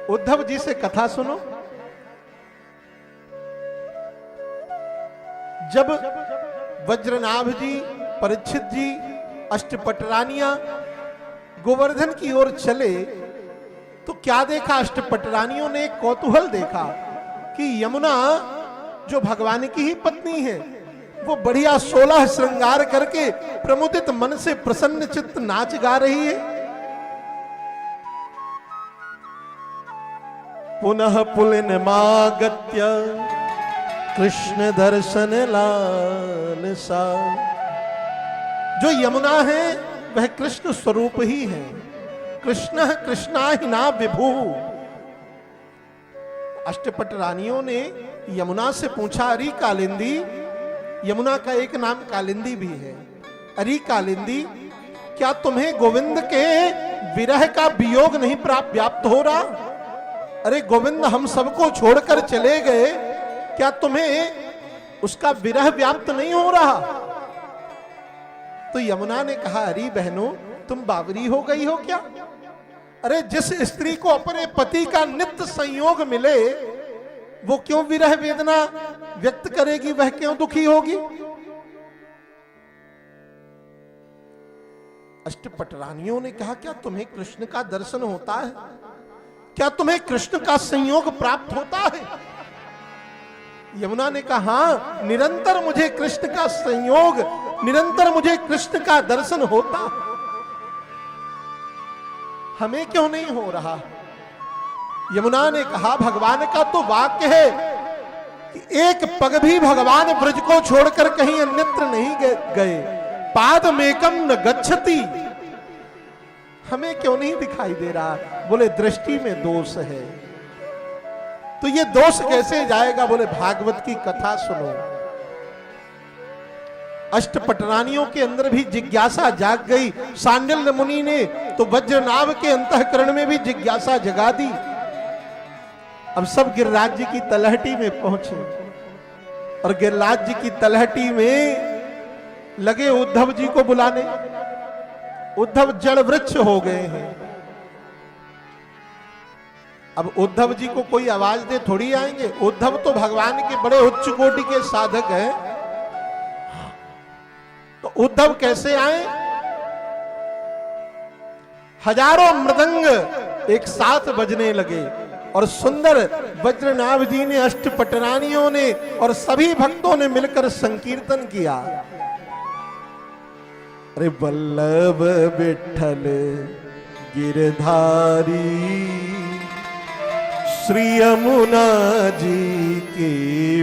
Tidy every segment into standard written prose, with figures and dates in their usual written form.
उद्धव जी से कथा सुनो। जब वज्रनाभ जी, परीक्षित जी, अष्टपटरानियां गोवर्धन की ओर चले तो क्या देखा? अष्टपटरानियों ने एक कौतूहल देखा कि यमुना जो भगवान की ही पत्नी है वो बढ़िया 16 श्रृंगार करके प्रमुदित मन से प्रसन्न चित्त नाच गा रही है। पुनः पुलिनमागत्य कृष्ण दर्शन लालसा। जो यमुना है वह कृष्ण स्वरूप ही है। कृष्ण कृष्णा ही ना विभु। अष्टपट रानियों ने यमुना से पूछा, अरी कालिंदी, यमुना का एक नाम कालिंदी भी है, अरी कालिंदी, क्या तुम्हें गोविंद के विरह का वियोग नहीं प्राप्त व्याप्त हो रहा? अरे गोविंद हम सबको छोड़कर चले गए, क्या तुम्हें उसका विरह व्याप्त नहीं हो रहा? तो यमुना ने कहा, अरे बहनों तुम बावरी हो गई हो क्या? अरे जिस स्त्री को अपने पति का नित्य संयोग मिले वो क्यों विरह वेदना व्यक्त करेगी, वह क्यों दुखी होगी? अष्टपटरानियों ने कहा, क्या तुम्हें कृष्ण का दर्शन होता है? क्या तुम्हें कृष्ण का संयोग प्राप्त होता है? यमुना ने कहा, हां, निरंतर मुझे कृष्ण का संयोग, निरंतर मुझे कृष्ण का दर्शन होता है। हमें क्यों नहीं हो रहा? यमुना ने कहा, भगवान का तो वाक्य है कि एक पग भी भगवान ब्रज को छोड़कर कहीं अन्यत्र नहीं गए। पादमेकम न गच्छति। हमें क्यों नहीं दिखाई दे रहा? बोले दृष्टि में दोष है। तो ये दोष कैसे जाएगा? बोले भागवत की कथा सुनो। अष्टपटरानियों के अंदर भी जिज्ञासा जाग गई। सांडिल्य मुनि ने तो वज्रनाभ के अंतःकरण में भी जिज्ञासा जगा दी। अब सब गिरिराज जी की तलहटी में पहुंचे और गिरिराज जी की तलहटी में लगे उद्धव जी को बुलाने। उद्धव जड़ वृक्ष हो गए हैं। अब उद्धव जी को कोई आवाज दे थोड़ी आएंगे। उद्धव तो भगवान के बड़े उच्च कोटि के साधक हैं, तो उद्धव कैसे आए? हजारों मृदंग एक साथ बजने लगे और सुंदर वज्रनाभ जी ने, अष्टपटरानियों ने और सभी भक्तों ने मिलकर संकीर्तन किया। अरे वल्लभ विठ्ठल गिरधारी, श्री यमुना जी के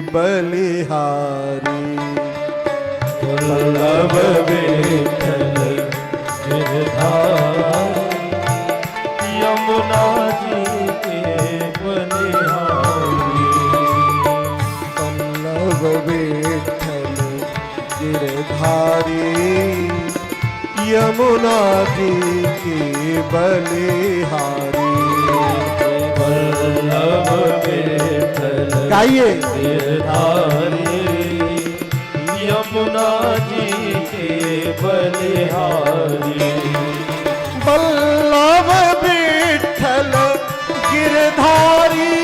बलिहारी। वल्लभ विठ्ठल गिरधारी, यमुना जी के बलिहारी। वल्लभ विठ्ठल गिरधारी, यमुना जी की बलिहारी। वल्लभ विठ्ठल गाइए। गिरधारी, यमुना जी के बलिहारी। वल्लभ विठ्ठल गिरधारी,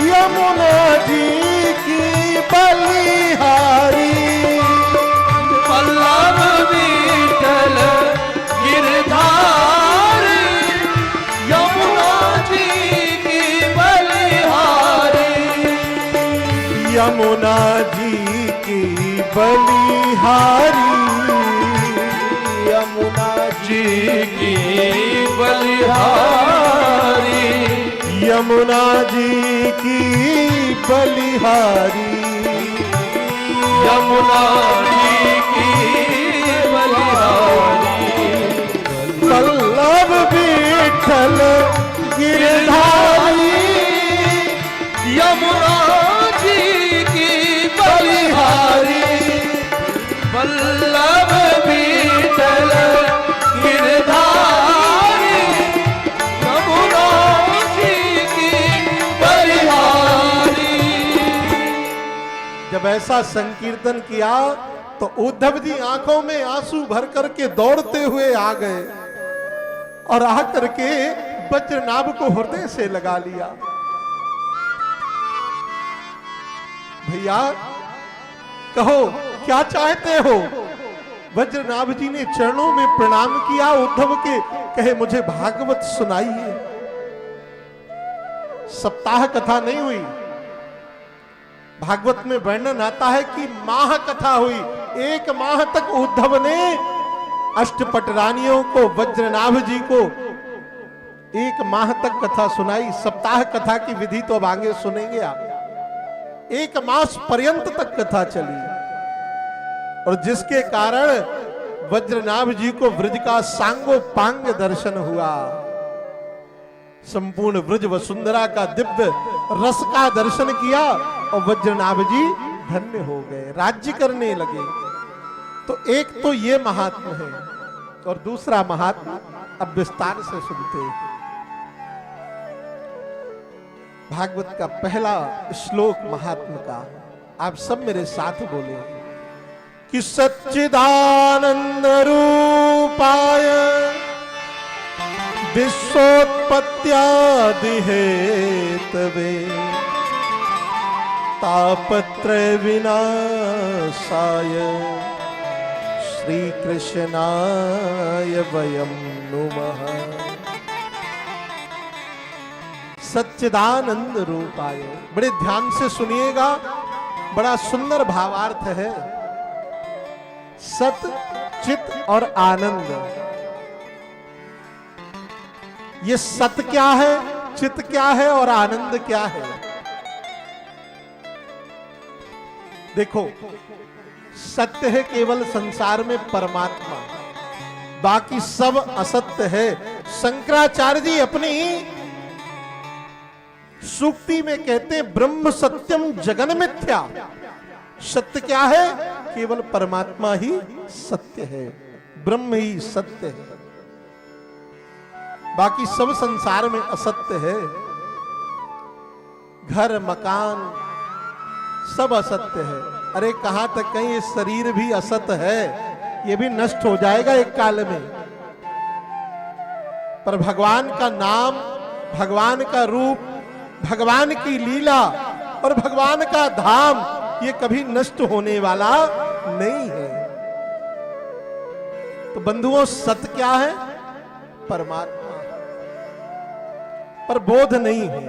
यमुना जी की बलिहारी। वल्लभ विठ्ठल गिरधारी, यमुना जी की बलिहारी। यमुना जी की बलिहारी, यमुना जी की बलिहारी। यमुना जी की बलिहारी। यमुना जी की बलिहारी। वल्लभ विठ्ठल गिरधारी, यमुना जी की बलिहारी। वल्लभ विठ्ठल गिरधारी, यमुना जी की बलिहारी। जब ऐसा संकीर्तन किया तो उद्धव जी आंखों में आंसू भर करके दौड़ते हुए आ गए और आकर के वज्रनाभ को हृदय से लगा लिया। भैया कहो क्या चाहते हो? वज्रनाभ जी ने चरणों में प्रणाम किया उद्धव के, कहे मुझे भागवत सुनाइए। सप्ताह कथा नहीं हुई। भागवत में वर्णन आता है कि माह कथा हुई। 1 माह तक उद्धव ने अष्टपट रानियों को, वज्रनाभ जी को 1 माह तक कथा सुनाई। सप्ताह कथा की विधि तो अब आगे सुनेंगे आप। 1 मास पर्यंत तक कथा चली, और जिसके कारण वज्रनाभ जी को ब्रज का सांगोपांग दर्शन हुआ। संपूर्ण ब्रज वसुंधरा का दिव्य रस का दर्शन किया और वज्रनाभ जी धन्य हो गए, राज्य करने लगे। तो एक तो ये महात्मा है, और दूसरा महात्मा अब विस्तार से सुनते हैं। भागवत का पहला श्लोक महात्मा का, आप सब मेरे साथ बोले कि सच्चिदानंद रूपाय विश्वोत्पत्त्यादि हेतवे तापत्रय विनाशाय श्री कृष्णाय वयं नुमः। सच्चिदानंद रूपाय, बड़े ध्यान से सुनिएगा, बड़ा सुंदर भावार्थ है। सत, चित और आनंद, ये सत क्या है, चित क्या है और आनंद क्या है? देखो, सत्य है केवल संसार में परमात्मा, बाकी सब असत्य है। शंकराचार्य जी अपनी सूक्ति में कहते हैं ब्रह्म सत्यम जगन मिथ्या। सत्य क्या है? केवल परमात्मा ही सत्य है, ब्रह्म ही सत्य है, बाकी सब संसार में असत्य है। घर मकान सब असत्य है। अरे कहां तक कहीं ये शरीर भी असत्य है, ये भी नष्ट हो जाएगा एक काल में। पर भगवान का नाम, भगवान का रूप, भगवान की लीला और भगवान का धाम, ये कभी नष्ट होने वाला नहीं है। तो बंधुओं, सत्य क्या है? परमात्मा, पर बोध नहीं है।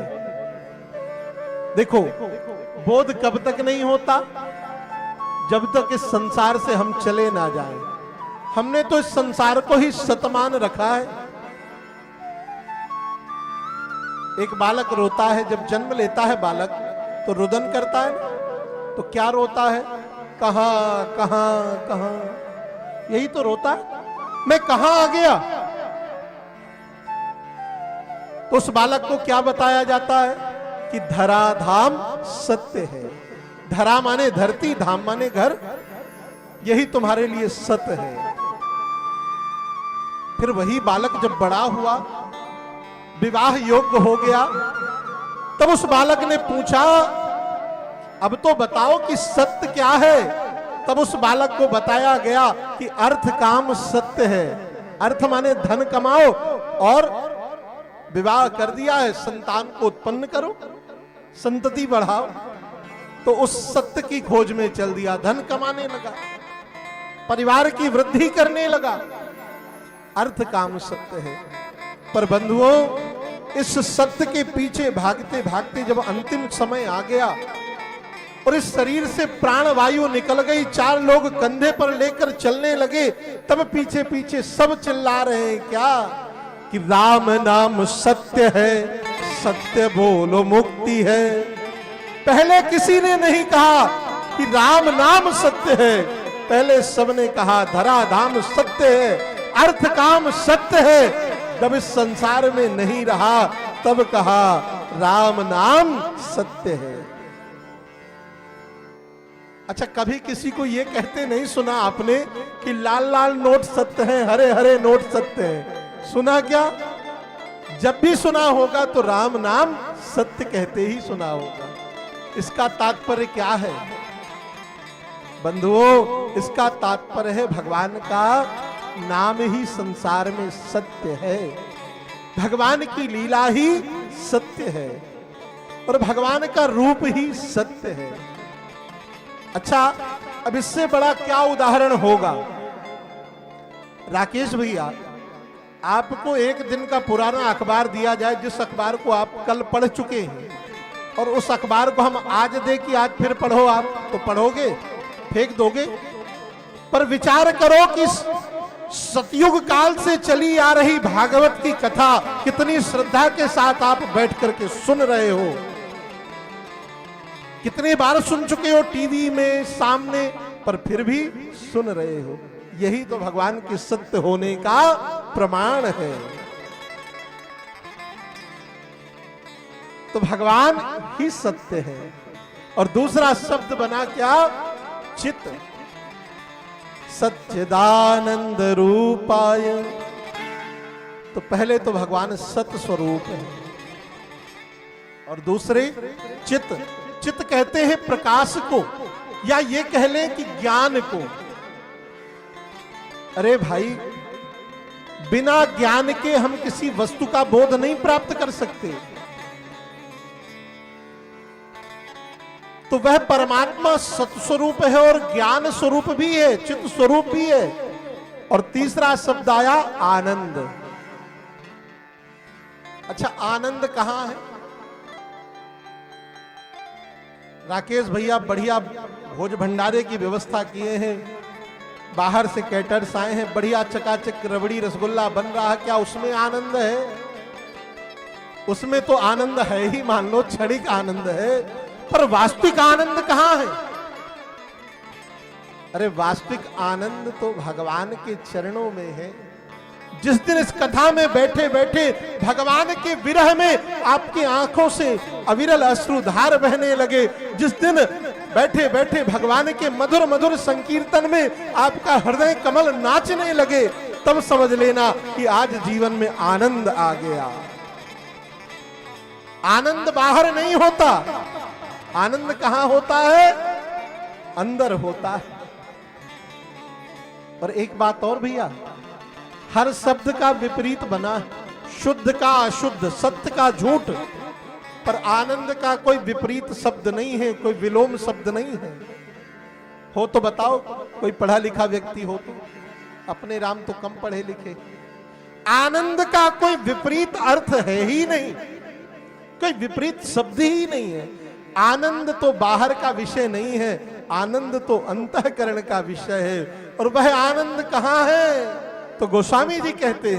देखो, बोध कब तक नहीं होता? जब तक इस संसार से हम चले ना जाएं। हमने तो इस संसार को ही सतमान रखा है। एक बालक रोता है, जब जन्म लेता है बालक तो रुदन करता है, तो क्या रोता है? कहां कहां कहां, यही तो रोता है, मैं कहां आ गया। तो उस बालक को क्या बताया जाता है कि धरा धाम सत्य है। धरा माने धरती, धाम माने घर, यही तुम्हारे लिए सत्य है। फिर वही बालक जब बड़ा हुआ, विवाह योग्य हो गया, तब उस बालक ने पूछा, अब तो बताओ कि सत्य क्या है। तब उस बालक को बताया गया कि अर्थ काम सत्य है। अर्थ माने धन कमाओ और विवाह कर दिया है, संतान को उत्पन्न करो, संतति बढ़ाओ। तो उस सत्य की खोज में चल दिया, धन कमाने लगा, परिवार की वृद्धि करने लगा। अर्थ काम सत्य है। पर बंधुओं, इस सत्य के पीछे भागते भागते जब अंतिम समय आ गया और इस शरीर से प्राण वायु निकल गई, 4 लोग कंधे पर लेकर चलने लगे, तब पीछे पीछे सब चिल्ला रहे हैं क्या कि राम नाम सत्य है, सत्य बोलो मुक्ति है। पहले किसी ने नहीं कहा कि राम नाम सत्य है, पहले सबने कहा धरा धाम सत्य है, अर्थ काम सत्य है। जब इस संसार में नहीं रहा तब कहा राम नाम सत्य है। अच्छा, कभी किसी को यह कहते नहीं सुना आपने कि लाल लाल नोट सत्य हैं, हरे हरे नोट सत्य हैं? सुना क्या? जब भी सुना होगा तो राम नाम सत्य कहते ही सुना होगा। इसका तात्पर्य क्या है बंधुओं? इसका तात्पर्य है भगवान का नाम ही संसार में सत्य है। भगवान की लीला ही सत्य है और भगवान का रूप ही सत्य है। अच्छा, अब इससे बड़ा क्या उदाहरण होगा? राकेश भैया, आपको एक दिन का पुराना अखबार दिया जाए, जिस अखबार को आप कल पढ़ चुके हैं, और उस अखबार को हम आज दे कि आज फिर पढ़ो, आप तो पढ़ोगे? फेंक दोगे? पर विचार करो कि सतयुग काल से चली आ रही भागवत की कथा कितनी श्रद्धा के साथ आप बैठ करके सुन रहे हो, कितनी बार सुन चुके हो टीवी में सामने, पर फिर भी सुन रहे हो। यही तो भगवान के सत्य होने का प्रमाण है। तो भगवान ही सत्य है। और दूसरा शब्द बना क्या? चित। सच्चिदानंद रूपाय। तो पहले तो भगवान सत्य स्वरूप है, और दूसरे चित। चित कहते हैं प्रकाश को, या ये कह लें कि ज्ञान को। अरे भाई, बिना ज्ञान के हम किसी वस्तु का बोध नहीं प्राप्त कर सकते। तो वह परमात्मा सत्स्वरूप है और ज्ञान स्वरूप भी है, चित्त स्वरूप भी है। और तीसरा शब्द आया आनंद। अच्छा, आनंद कहां है? राकेश भैया बढ़िया भोज भंडारे की व्यवस्था किए हैं, बाहर से कैटर्स आए हैं, बढ़िया चकाचक रबड़ी रसगुल्ला बन रहा है। क्या उसमें आनंद है? उसमें तो आनंद है ही, मान लो क्षणिक आनंद है, पर वास्तविक आनंद कहां है? अरे वास्तविक आनंद तो भगवान के चरणों में है। जिस दिन इस कथा में बैठे बैठे भगवान के विरह में आपकी आंखों से अविरल अश्रुधार बहने लगे, जिस दिन बैठे बैठे भगवान के मधुर मधुर संकीर्तन में आपका हृदय कमल नाचने लगे, तब समझ लेना कि आज जीवन में आनंद आ गया। आनंद बाहर नहीं होता, आनंद कहां होता है? अंदर होता है। और एक बात और भैया, हर शब्द का विपरीत बना है, शुद्ध का अशुद्ध, सत्य का झूठ, पर आनंद का कोई विपरीत शब्द नहीं है, कोई विलोम शब्द नहीं है। हो तो बताओ, कोई पढ़ा लिखा व्यक्ति हो तो? अपने राम तो कम पढ़े लिखे। आनंद का कोई विपरीत अर्थ है ही नहीं, कोई विपरीत शब्द ही नहीं है। आनंद तो बाहर का विषय नहीं है, आनंद तो अंतःकरण का विषय है। और वह आनंद कहां है? तो गोस्वामी जी कहते हैं,